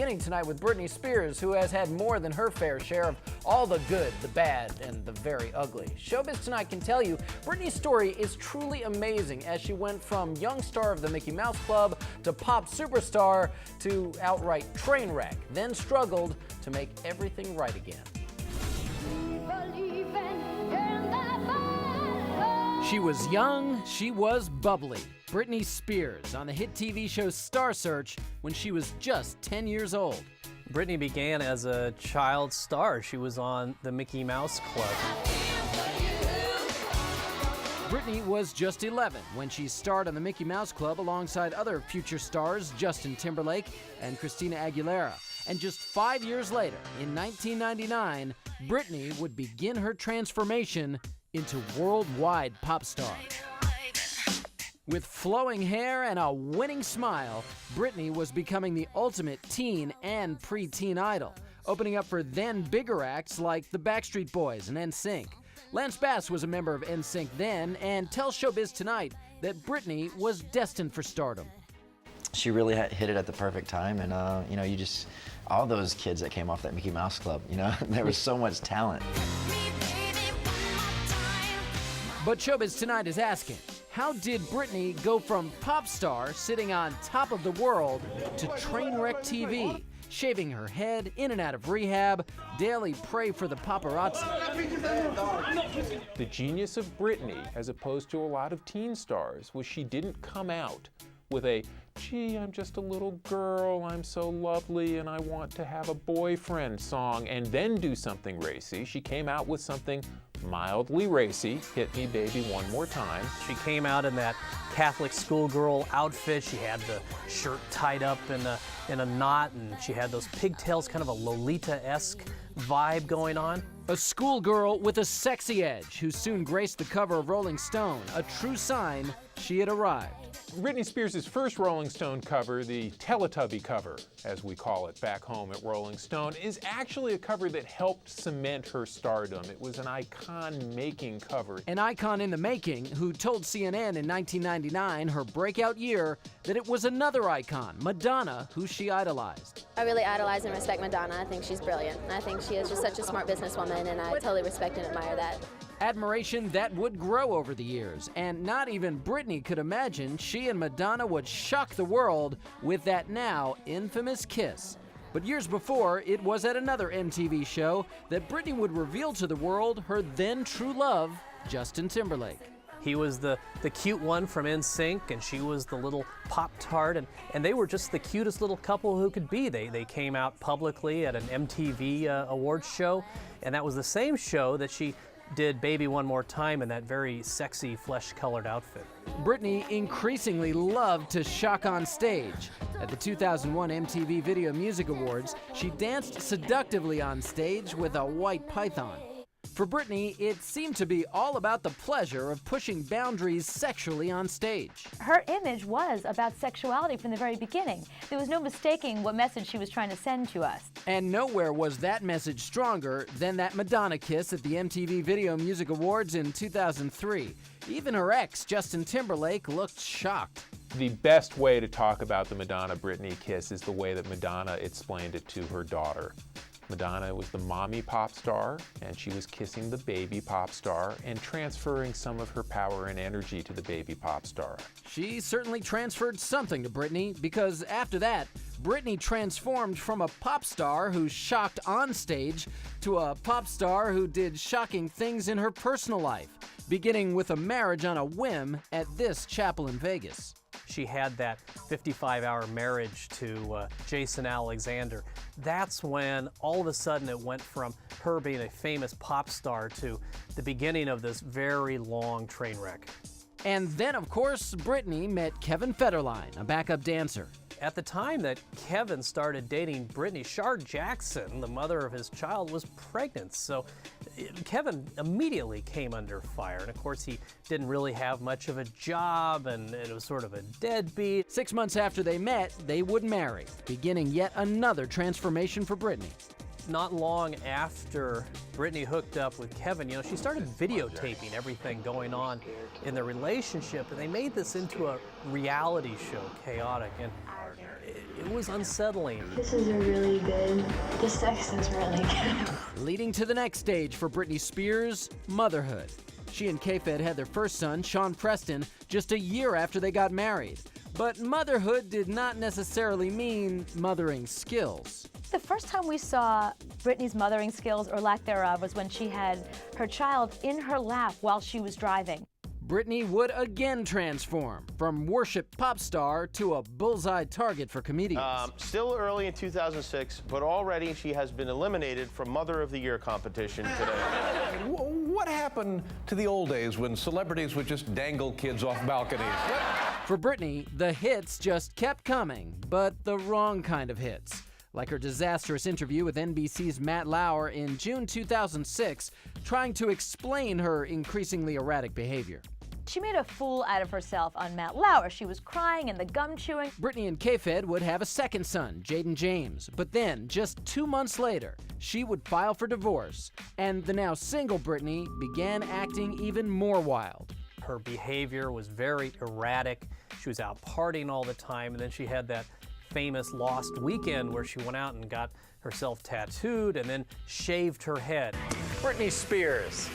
Beginning tonight with Britney Spears, who has had more than her fair share of all the good, the bad, and the very ugly. Showbiz Tonight can tell you Britney's story is truly amazing as she went from young star of the Mickey Mouse Club to pop superstar to outright train wreck, then struggled to make everything right again. She was young, she was bubbly. Britney Spears on the hit TV show Star Search when she was just 10 years old. Britney began as a child star. She was on the Mickey Mouse Club. Britney was just 11 when she starred on the Mickey Mouse Club alongside other future stars Justin Timberlake and Christina Aguilera. And just 5 years later, in 1999, Britney would begin her transformation into worldwide pop star. With flowing hair and a winning smile, Britney was becoming the ultimate teen and preteen idol, opening up for then bigger acts like the Backstreet Boys and NSYNC. Lance Bass was a member of NSYNC then and tells Showbiz Tonight that Britney was destined for stardom. She really hit it at the perfect time, and all those kids that came off that Mickey Mouse Club, there was so much talent. But Showbiz Tonight is asking, how did Britney go from pop star sitting on top of the world to train wreck TV, shaving her head, in and out of rehab, daily prey for the paparazzi? The genius of Britney, as opposed to a lot of teen stars, was she didn't come out with a, gee, I'm just a little girl, I'm so lovely, and I want to have a boyfriend song, and then do something racy. She came out with something mildly racy, Hit Me Baby One More Time. She came out in that Catholic schoolgirl outfit. She had the shirt tied up in a knot, and she had those pigtails, kind of a Lolita-esque vibe going on. A schoolgirl with a sexy edge who soon graced the cover of Rolling Stone, a true sign she had arrived. Britney Spears' first Rolling Stone cover, the Teletubby cover, as we call it back home at Rolling Stone, is actually a cover that helped cement her stardom. It was an icon-making cover. An icon in the making who told CNN in 1999, her breakout year, that it was another icon, Madonna, who she idolized. I really idolize and respect Madonna. I think she's brilliant. I think she is just such a smart businesswoman, and I totally respect and admire that. Admiration that would grow over the years, and not even Britney could imagine she and Madonna would shock the world with that now infamous kiss. But years before, it was at another MTV show that Britney would reveal to the world her then true love, Justin Timberlake. He was the cute one from NSYNC, and she was the little Pop-Tart, and they were just the cutest little couple who could be. They came out publicly at an MTV awards show, and that was the same show that she did Baby One More Time in that very sexy flesh-colored outfit. Britney increasingly loved to shock on stage. At the 2001 MTV Video Music Awards, she danced seductively on stage with a white python. For Britney, it seemed to be all about the pleasure of pushing boundaries sexually on stage. Her image was about sexuality from the very beginning. There was no mistaking what message she was trying to send to us. And nowhere was that message stronger than that Madonna kiss at the MTV Video Music Awards in 2003. Even her ex, Justin Timberlake, looked shocked. The best way to talk about the Madonna-Britney kiss is the way that Madonna explained it to her daughter. Madonna was the mommy pop star, and she was kissing the baby pop star and transferring some of her power and energy to the baby pop star. She certainly transferred something to Britney, because after that, Britney transformed from a pop star who shocked on stage to a pop star who did shocking things in her personal life, beginning with a marriage on a whim at this chapel in Vegas. She had that 55-hour marriage to Jason Alexander. That's when all of a sudden it went from her being a famous pop star to the beginning of this very long train wreck. And then, of course, Britney met Kevin Federline, a backup dancer. At the time that Kevin started dating Britney, Shar Jackson, the mother of his child, was pregnant. So Kevin immediately came under fire. And of course, he didn't really have much of a job, and it was sort of a deadbeat. 6 months after they met, they would marry, beginning yet another transformation for Britney. not long after Britney hooked up with Kevin, you know, she started videotaping everything going on in their relationship, and they made this into a reality show, chaotic, and it was unsettling. This is really good. The sex is really good. Leading to the next stage for Britney Spears, motherhood. She and K-Fed had their first son, Sean Preston, just a year after they got married. But motherhood did not necessarily mean mothering skills. The first time we saw Britney's mothering skills, or lack thereof, was when she had her child in her lap while she was driving. Britney would again transform from worship pop star to a bullseye target for comedians. Still early in 2006, but already she has been eliminated from Mother of the Year competition today. What happened to the old days when celebrities would just dangle kids off balconies? For Britney, the hits just kept coming, but the wrong kind of hits. Like her disastrous interview with NBC's Matt Lauer in June 2006, trying to explain her increasingly erratic behavior. She made a fool out of herself on Matt Lauer. She was crying and the gum chewing. Britney and K-Fed would have a second son, Jaden James, but then, just 2 months later, she would file for divorce, and the now single Britney began acting even more wild. Her behavior was very erratic. She was out partying all the time, and then she had that famous lost weekend where she went out and got herself tattooed and then shaved her head. Britney Spears.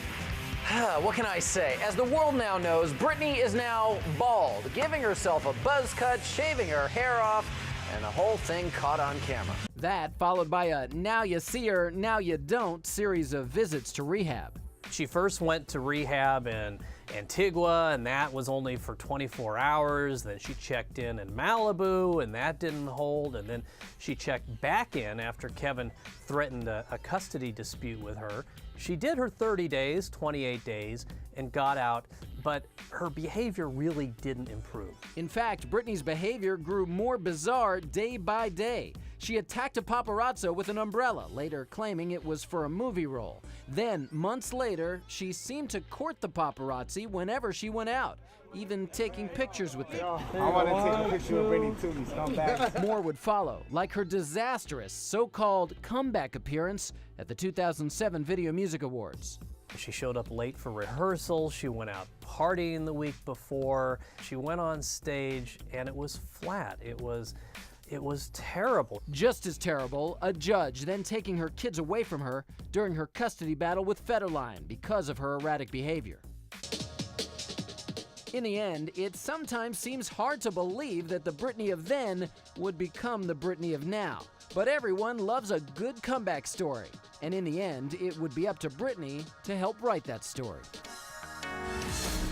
What can I say? As the world now knows, Britney is now bald, giving herself a buzz cut, shaving her hair off, and the whole thing caught on camera. That followed by a now you see her, now you don't series of visits to rehab. She first went to rehab in Antigua, and that was only for 24 hours. Then she checked in Malibu, and that didn't hold. And then she checked back in after Kevin threatened a custody dispute with her. She did her 30 days, 28 days, and got out, but her behavior really didn't improve. In fact, Britney's behavior grew more bizarre day by day. She attacked a paparazzo with an umbrella, later claiming it was for a movie role. Then, months later, she seemed to court the paparazzi whenever she went out, even taking pictures with them. I want to take a picture of Britney too, come back. More would follow, like her disastrous so-called comeback appearance at the 2007 Video Music Awards. She showed up late for rehearsals. She went out partying the week before. She went on stage, and it was flat. It was terrible. Just as terrible, a judge then taking her kids away from her during her custody battle with Federline because of her erratic behavior. In the end, it sometimes seems hard to believe that the Britney of then would become the Britney of now. But everyone loves a good comeback story. And in the end, it would be up to Britney to help write that story.